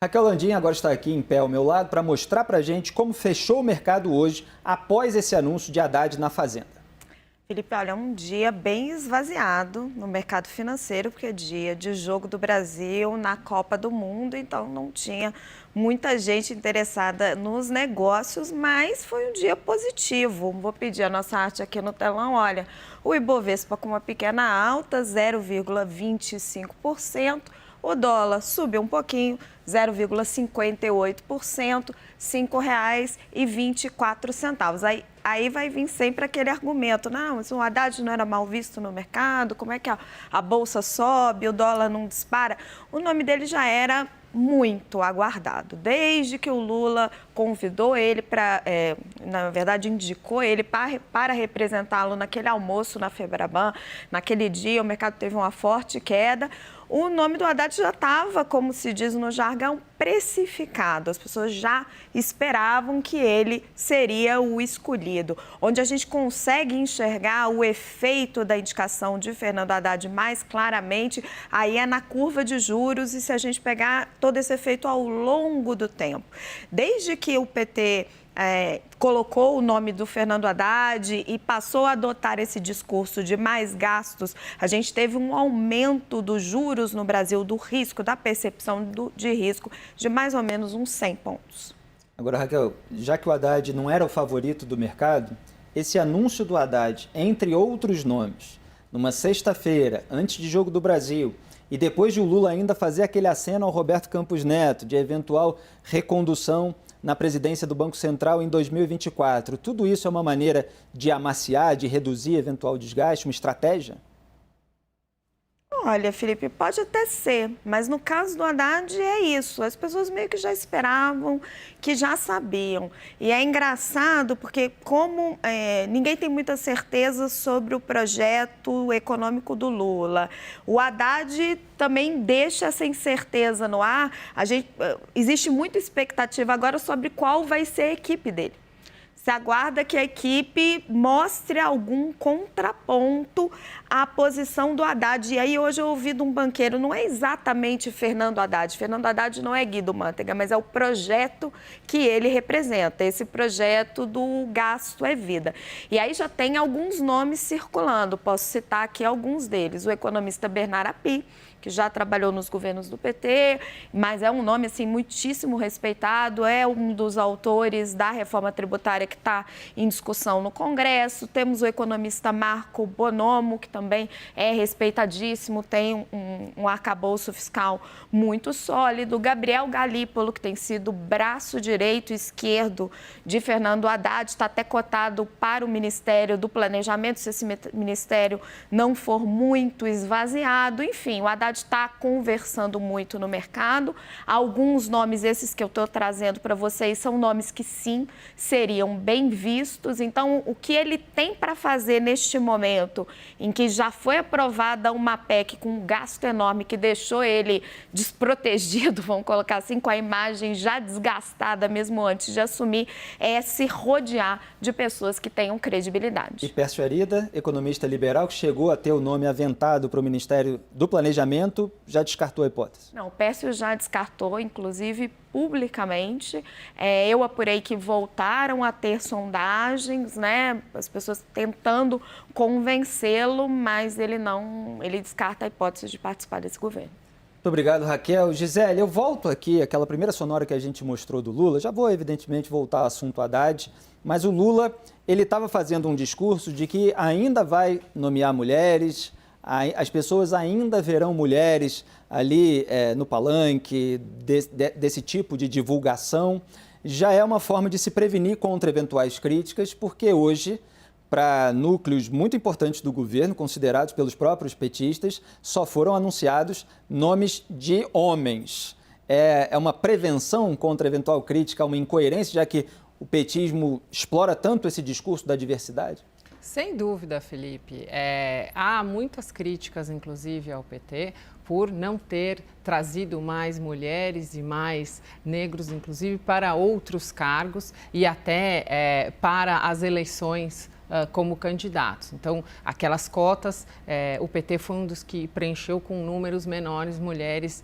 Raquel Landim agora está aqui em pé ao meu lado para mostrar para a gente como fechou o mercado hoje após esse anúncio de Haddad na Fazenda. Felipe, olha, um dia bem esvaziado no mercado financeiro, porque é dia de jogo do Brasil na Copa do Mundo, então não tinha muita gente interessada nos negócios, mas foi um dia positivo. Vou pedir a nossa arte aqui no telão, olha, o Ibovespa com uma pequena alta, 0,25%. O dólar subiu um pouquinho, 0,58%, R$ 5,24. Aí vai vir sempre aquele argumento, não, mas o Haddad não era mal visto no mercado, como é que a bolsa sobe, o dólar não dispara? O nome dele já era muito aguardado, desde que o Lula convidou ele para, na verdade, indicou ele para representá-lo naquele almoço na Febraban. Naquele dia o mercado teve uma forte queda. O nome do Haddad já estava, como se diz no jargão, precificado. As pessoas já esperavam que ele seria o escolhido. Onde a gente consegue enxergar o efeito da indicação de Fernando Haddad mais claramente, aí é na curva de juros e se a gente pegar todo esse efeito ao longo do tempo. Desde que o PT colocou o nome do Fernando Haddad e passou a adotar esse discurso de mais gastos, a gente teve um aumento dos juros no Brasil, do risco, da percepção de risco, de mais ou menos uns 100 pontos. Agora, Raquel, já que o Haddad não era o favorito do mercado, esse anúncio do Haddad, entre outros nomes, numa sexta-feira, antes de Jogo do Brasil, e depois de o Lula ainda fazer aquele aceno ao Roberto Campos Neto, de eventual recondução na presidência do Banco Central em 2024. Tudo isso é uma maneira de amaciar, de reduzir eventual desgaste, uma estratégia? Olha, Felipe, pode até ser, mas no caso do Haddad é isso. As pessoas meio que já esperavam, que já sabiam. E é engraçado porque como ninguém tem muita certeza sobre o projeto econômico do Lula, o Haddad também deixa essa incerteza no ar. Existe muita expectativa agora sobre qual vai ser a equipe dele. Se aguarda que a equipe mostre algum contraponto à posição do Haddad. E aí hoje eu ouvi de um banqueiro, não é exatamente Fernando Haddad. Fernando Haddad não é Guido Mantega, mas é o projeto que ele representa. Esse projeto do gasto é vida. E aí já tem alguns nomes circulando. Posso citar aqui alguns deles. O economista Bernard Api, que já trabalhou nos governos do PT, mas é um nome assim muitíssimo respeitado, é um dos autores da reforma tributária que está em discussão no Congresso. Temos o economista Marco Bonomo, que também é respeitadíssimo, tem um arcabouço fiscal muito sólido. Gabriel Galípolo, que tem sido braço direito e esquerdo de Fernando Haddad, está até cotado para o Ministério do Planejamento, se esse ministério não for muito esvaziado. Enfim, o Haddad está conversando muito no mercado. Alguns nomes, esses que eu estou trazendo para vocês, são nomes que sim, seriam bem vistos. Então, o que ele tem para fazer neste momento, em que já foi aprovada uma PEC com um gasto enorme que deixou ele desprotegido, vamos colocar assim, com a imagem já desgastada mesmo antes de assumir, é se rodear de pessoas que tenham credibilidade. E Pércio Arida, economista liberal, que chegou a ter o nome aventado para o Ministério do Planejamento, já descartou a hipótese? Não, o Pércio já descartou, inclusive publicamente. Eu apurei que voltaram a ter sondagens, né? As pessoas tentando convencê-lo, mas ele descarta a hipótese de participar desse governo. Muito obrigado, Raquel. Gisele, eu volto aqui, aquela primeira sonora que a gente mostrou do Lula. Já vou, evidentemente, voltar ao assunto Haddad, mas o Lula, ele estava fazendo um discurso de que ainda vai nomear mulheres, as pessoas ainda verão mulheres ali no palanque, desse tipo de divulgação. Já é uma forma de se prevenir contra eventuais críticas, porque hoje, para núcleos muito importantes do governo, considerados pelos próprios petistas, só foram anunciados nomes de homens. É uma prevenção contra eventual crítica, uma incoerência, já que o petismo explora tanto esse discurso da diversidade? Sem dúvida, Felipe. Há muitas críticas, inclusive, ao PT, por não ter trazido mais mulheres e mais negros, inclusive, para outros cargos e até para as eleições como candidatos. Então, aquelas cotas, o PT foi um dos que preencheu com números menores mulheres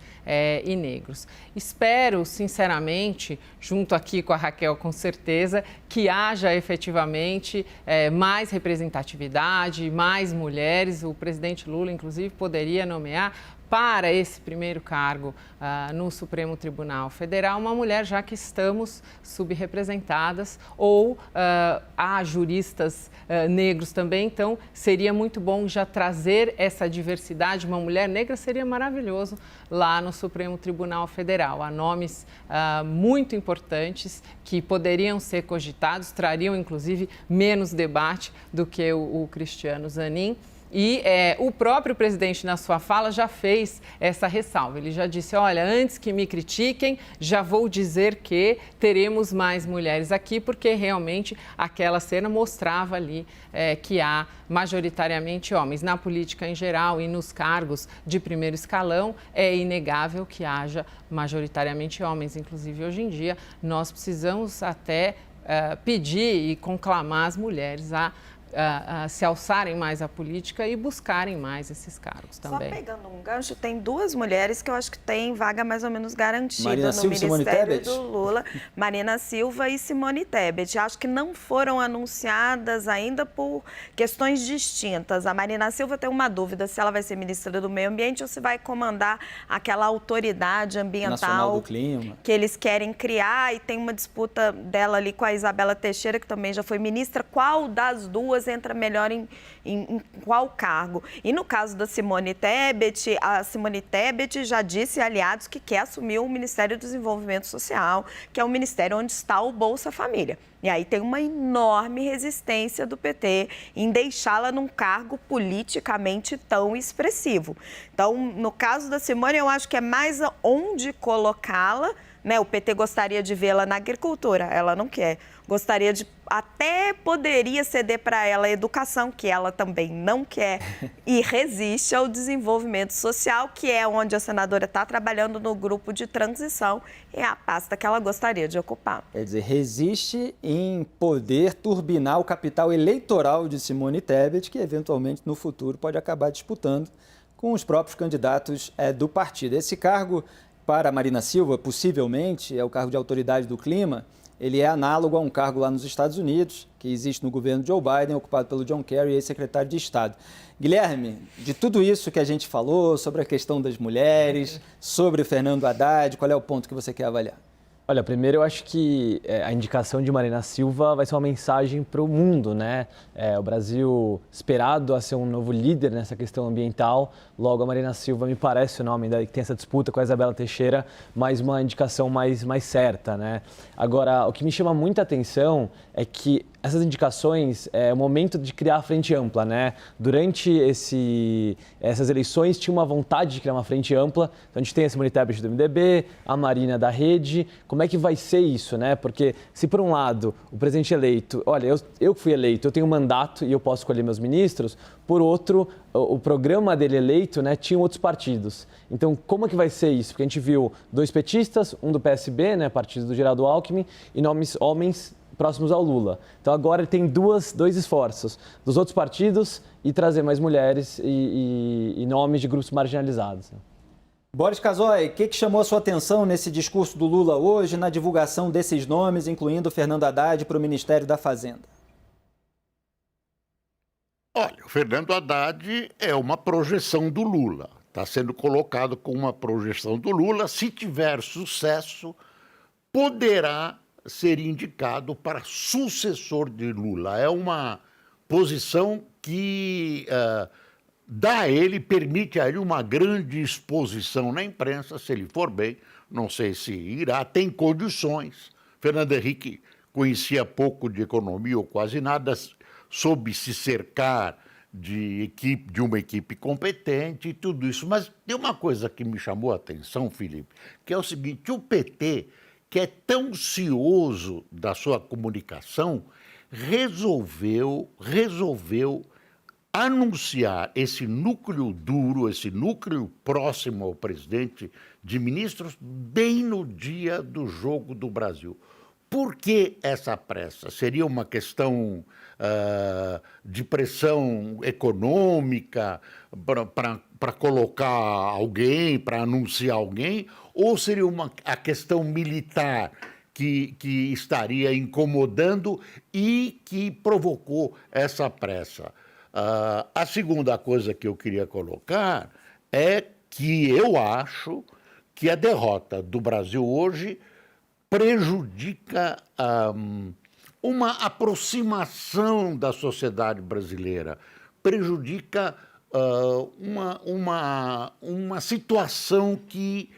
e negros. Espero, sinceramente, junto aqui com a Raquel, com certeza, que haja efetivamente mais representatividade, mais mulheres. O presidente Lula, inclusive, poderia nomear para esse primeiro cargo no Supremo Tribunal Federal uma mulher, já que estamos subrepresentadas, ou há juristas negros também, então seria muito bom já trazer essa diversidade. Uma mulher negra seria maravilhoso lá no Supremo Tribunal Federal. Há nomes muito importantes que poderiam ser cogitados, trariam inclusive menos debate do que o Cristiano Zanin. E o próprio presidente, na sua fala, já fez essa ressalva. Ele já disse, olha, antes que me critiquem, já vou dizer que teremos mais mulheres aqui, porque realmente aquela cena mostrava ali que há majoritariamente homens. Na política em geral e nos cargos de primeiro escalão, é inegável que haja majoritariamente homens. Inclusive, hoje em dia, nós precisamos até pedir e conclamar as mulheres a se alçarem mais à política e buscarem mais esses cargos também. Só pegando um gancho, tem duas mulheres que eu acho que têm vaga mais ou menos garantida Marina no Silva, Ministério do Lula. Marina Silva e Simone Tebet. Acho que não foram anunciadas ainda por questões distintas. A Marina Silva tem uma dúvida se ela vai ser ministra do Meio Ambiente ou se vai comandar aquela autoridade ambiental do clima, que eles querem criar, e tem uma disputa dela ali com a Isabela Teixeira, que também já foi ministra. Qual das duas entra melhor em qual cargo? E no caso da Simone Tebet, a Simone Tebet já disse a aliados que quer assumir o Ministério do Desenvolvimento Social, que é o ministério onde está o Bolsa Família. E aí tem uma enorme resistência do PT em deixá-la num cargo politicamente tão expressivo. Então, no caso da Simone, eu acho que é mais onde colocá-la, né? O PT gostaria de vê-la na agricultura, ela não quer. Gostaria de, até poderia ceder para ela a educação, que ela também não quer, e resiste ao desenvolvimento social, que é onde a senadora está trabalhando no grupo de transição, é a pasta que ela gostaria de ocupar. Quer dizer, resiste em poder turbinar o capital eleitoral de Simone Tebet, que eventualmente no futuro pode acabar disputando com os próprios candidatos do partido. Esse cargo para Marina Silva, possivelmente, é o cargo de autoridade do clima. Ele é análogo a um cargo lá nos Estados Unidos, que existe no governo Joe Biden, ocupado pelo John Kerry, ex-secretário de Estado. Guilherme, de tudo isso que a gente falou, sobre a questão das mulheres, sobre o Fernando Haddad, qual é o ponto que você quer avaliar? Olha, primeiro eu acho que a indicação de Marina Silva vai ser uma mensagem para o mundo, né? O Brasil esperado a ser um novo líder nessa questão ambiental, logo a Marina Silva me parece o nome que tem essa disputa com a Isabela Teixeira, mas uma indicação mais certa, né? Agora, o que me chama muita atenção é que essas indicações é o momento de criar a frente ampla, né? Durante essas eleições tinha uma vontade de criar uma frente ampla. Então a gente tem a Simone Tebet do MDB, a Marina da Rede. Como é que vai ser isso, né? Porque se por um lado o presidente eleito, olha, eu que fui eleito, eu tenho um mandato e eu posso escolher meus ministros. Por outro, o programa dele eleito, né, tinha outros partidos. Então, como é que vai ser isso? Porque a gente viu 2 petistas, um do PSB, né, partido do Geraldo Alckmin, e homens próximos ao Lula. Então, agora ele tem dois esforços dos outros partidos e trazer mais mulheres e nomes de grupos marginalizados. Boris Casoy, o que chamou a sua atenção nesse discurso do Lula hoje, na divulgação desses nomes, incluindo o Fernando Haddad para o Ministério da Fazenda? Olha, o Fernando Haddad é uma projeção do Lula. Está sendo colocado como uma projeção do Lula. Se tiver sucesso, poderá ser indicado para sucessor de Lula. É uma posição que dá a ele, permite a ele uma grande exposição na imprensa, se ele for bem. Não sei se irá, tem condições. Fernando Henrique conhecia pouco de economia ou quase nada, soube se cercar de uma equipe competente e tudo isso. Mas tem uma coisa que me chamou a atenção, Felipe, que é o seguinte: o PT, que é tão cioso da sua comunicação, resolveu anunciar esse núcleo duro, esse núcleo próximo ao presidente de ministros, bem no dia do Jogo do Brasil. Por que essa pressa? Seria uma questão de pressão econômica para colocar alguém, para anunciar alguém? Ou seria a questão militar que estaria incomodando e que provocou essa pressa? A segunda coisa que eu queria colocar é que eu acho que a derrota do Brasil hoje prejudica uma aproximação da sociedade brasileira, prejudica uma situação que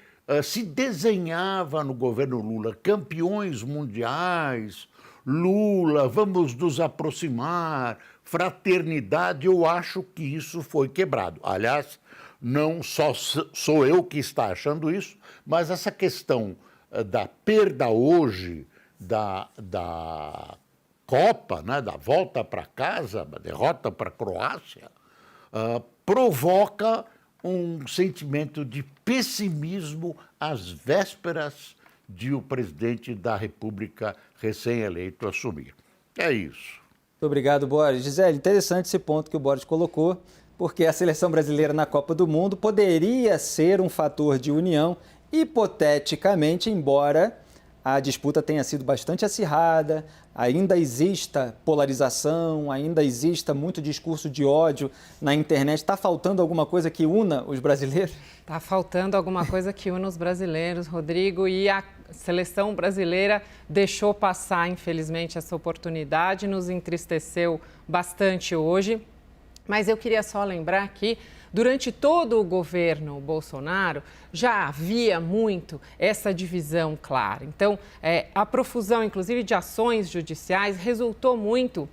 se desenhava no governo Lula, campeões mundiais, Lula, vamos nos aproximar, fraternidade. Eu acho que isso foi quebrado. Aliás, não só sou eu que está achando isso, mas essa questão da perda hoje da Copa, né, da volta para casa, da derrota para a Croácia, provoca um sentimento de pessimismo às vésperas de o presidente da República recém-eleito assumir. É isso. Muito obrigado, Boris. Gisele, interessante esse ponto que o Boris colocou, porque a seleção brasileira na Copa do Mundo poderia ser um fator de união, hipoteticamente, embora a disputa tenha sido bastante acirrada, ainda exista polarização, ainda exista muito discurso de ódio na internet. Está faltando alguma coisa que una os brasileiros? Está faltando alguma coisa que una os brasileiros, Rodrigo, e a seleção brasileira deixou passar, infelizmente, essa oportunidade, nos entristeceu bastante hoje. Mas eu queria só lembrar que, durante todo o governo Bolsonaro, já havia muito essa divisão clara. Então, a profusão, inclusive, de ações judiciais resultou muito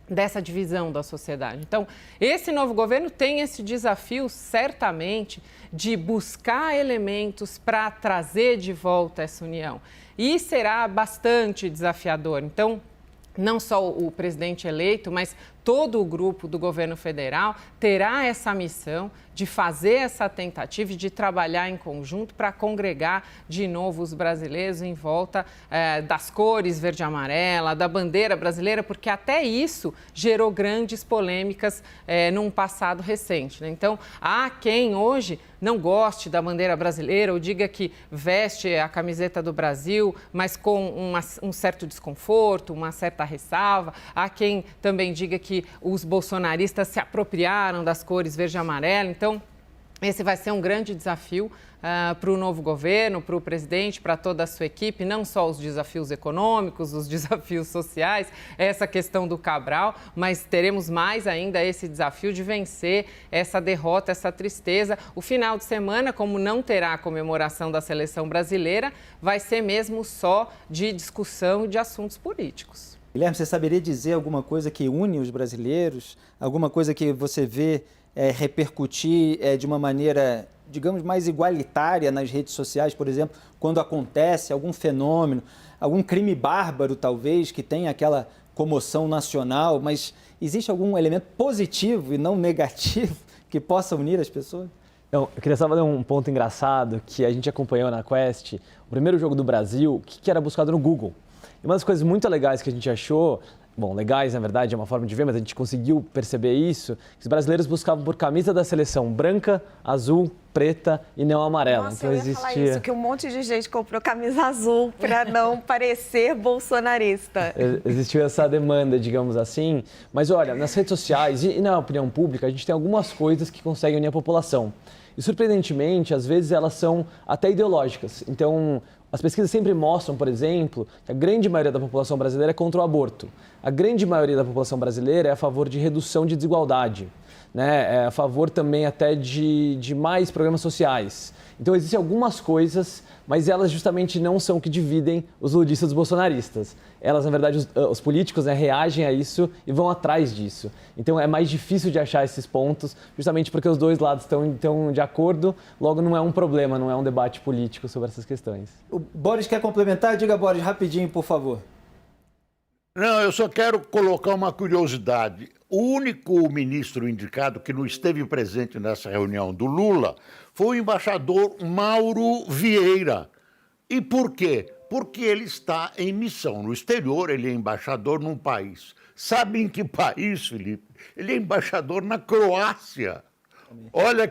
dessa divisão da sociedade. Então, esse novo governo tem esse desafio, certamente, de buscar elementos para trazer de volta essa união. E será bastante desafiador. Então, não só o presidente eleito, mas todo o grupo do governo federal terá essa missão de fazer essa tentativa e de trabalhar em conjunto para congregar de novo os brasileiros em volta das cores verde e amarela, da bandeira brasileira, porque até isso gerou grandes polêmicas num passado recente, né? Então, há quem hoje não goste da bandeira brasileira ou diga que veste a camiseta do Brasil, mas com um certo desconforto, uma certa ressalva. Há quem também diga que os bolsonaristas se apropriaram das cores verde e amarela. Então, esse vai ser um grande desafio para o novo governo, para o presidente, para toda a sua equipe, não só os desafios econômicos, os desafios sociais, essa questão do Cabral, mas teremos mais ainda esse desafio de vencer essa derrota, essa tristeza. O final de semana, como não terá a comemoração da seleção brasileira, vai ser mesmo só de discussão de assuntos políticos. Guilherme, você saberia dizer alguma coisa que une os brasileiros? Alguma coisa que você vê repercutir de uma maneira, digamos, mais igualitária nas redes sociais, por exemplo, quando acontece algum fenômeno, algum crime bárbaro, talvez, que tenha aquela comoção nacional, mas existe algum elemento positivo e não negativo que possa unir as pessoas? Então, eu queria só fazer um ponto engraçado que a gente acompanhou na Quest, o primeiro jogo do Brasil, que era buscado no Google. E uma das coisas muito legais que a gente achou, bom, legais na verdade é uma forma de ver, mas a gente conseguiu perceber isso, que os brasileiros buscavam por camisa da seleção branca, azul, preta e não amarela. Nossa, então eu ia falar isso, que um monte de gente comprou camisa azul para não parecer bolsonarista. Existiu essa demanda, digamos assim, mas olha, nas redes sociais e na opinião pública, a gente tem algumas coisas que conseguem unir a população. E surpreendentemente, às vezes elas são até ideológicas. Então, as pesquisas sempre mostram, por exemplo, que a grande maioria da população brasileira é contra o aborto. A grande maioria da população brasileira é a favor de redução de desigualdade, né? É a favor também até de mais programas sociais. Então, existem algumas coisas, mas elas justamente não são o que dividem os lulistas dos bolsonaristas. Elas, na verdade, os políticos, né, reagem a isso e vão atrás disso. Então, é mais difícil de achar esses pontos, justamente porque os dois lados estão de acordo, logo não é um problema, não é um debate político sobre essas questões. O Boris quer complementar? Diga, Boris, rapidinho, por favor. Não, eu só quero colocar uma curiosidade. O único ministro indicado que não esteve presente nessa reunião do Lula foi o embaixador Mauro Vieira. E por quê? porque ele está em missão no exterior, ele é embaixador num país. Sabe em que país, Felipe? Ele é embaixador na Croácia. Olha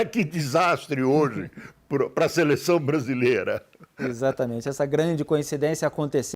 que desastre hoje para a seleção brasileira. Exatamente, essa grande coincidência aconteceu.